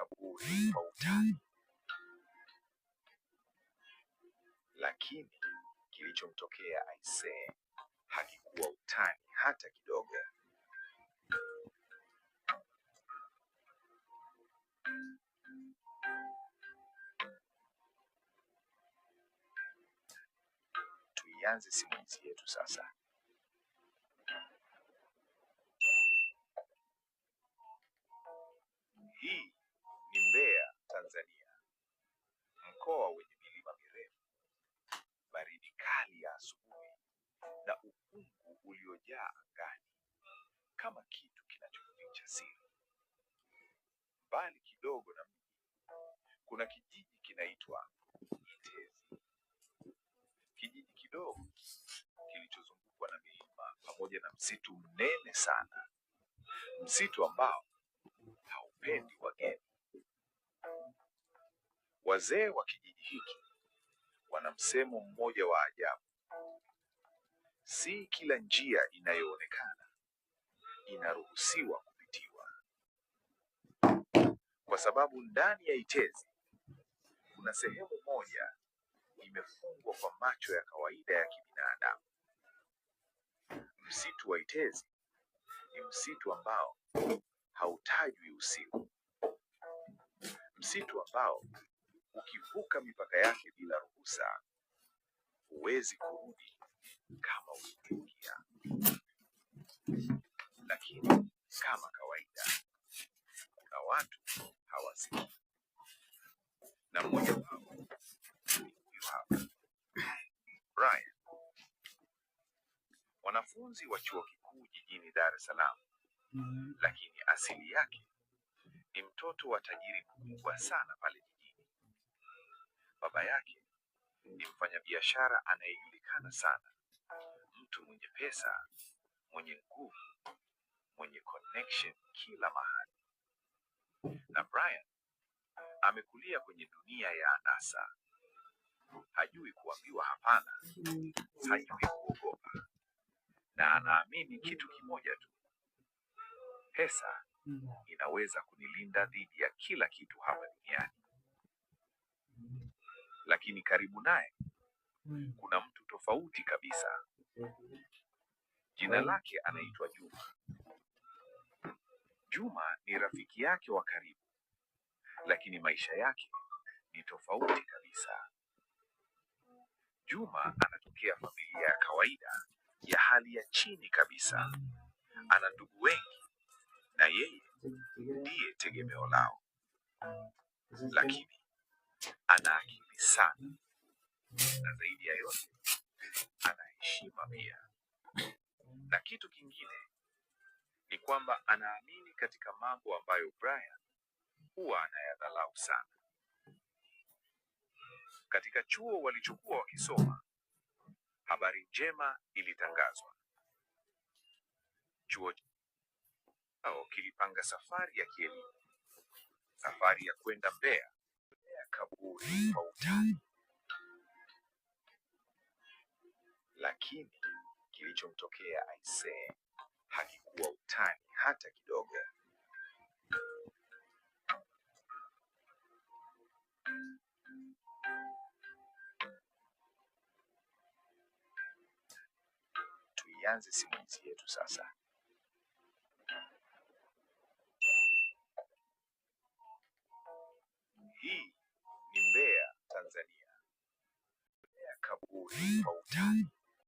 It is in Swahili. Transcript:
kaburi kwa utani, lakini kilichomtokea aisee hakikuwa utani hata kidogo. Tuianze simulizi yetu sasa. Hii ni Mbeya, Tanzania, mkoa wenye milima mirefu, baridi kali ya asubuhi na ukungu uliojaa angani kama kitu kinachoficha siri. Mbali kidogo na mji kuna kijiji kinaitwa Itezi. Kijiji kidogo kilichozungukwa na milima pamoja na msitu mnene sana, msitu ambao haupendi wageni. Wazee wa kijiji hiki wana msemo mmoja wa ajabu: si kila njia inayoonekana inaruhusiwa kupitiwa, kwa sababu ndani ya Itezi kuna sehemu moja imefungwa kwa macho ya kawaida ya kibinadamu. Msitu wa Itezi ni msitu ambao hautajwi usiku, msitu ambao ukivuka mipaka yake bila ruhusa huwezi kurudi kama ulivyoingia. Lakini kama kawaida, kuna watu hawasikii, na mmoja wao ni huyu hapa, Brian, mwanafunzi wa chuo kikuu jijini Dar es Salaam, lakini asili yake ni mtoto wa tajiri mkubwa sana pale jijini. Baba yake ni mfanyabiashara anayejulikana sana, mtu mwenye pesa, mwenye nguvu, mwenye connection kila mahali. Na Brian amekulia kwenye dunia ya anasa. Hajui kuambiwa hapana, hajui kuogopa, na anaamini kitu kimoja tu: pesa inaweza kunilinda dhidi ya kila kitu hapa duniani. Lakini karibu naye kuna mtu tofauti kabisa. Jina lake anaitwa Juma. Juma ni rafiki yake wa karibu, lakini maisha yake ni tofauti kabisa. Juma anatokea familia ya kawaida ya hali ya chini kabisa. Ana ndugu wengi na yeye ndiye tegemeo lao, lakini ana akili sana, na zaidi ya yote ana heshima pia. Na kitu kingine ni kwamba anaamini katika mambo ambayo Brian huwa anayadhalau sana. Katika chuo walichokuwa wakisoma, habari njema ilitangazwa. Chuo chao kilipanga safari ya kielimu, safari ya kwenda Mbeya, kaburi kwa utani. Lakini kilichomtokea aisee hakikuwa utani hata kidogo. Tuianze simulizi yetu sasa. Hii ni Mbeya, Tanzania, kaburi kwa utani,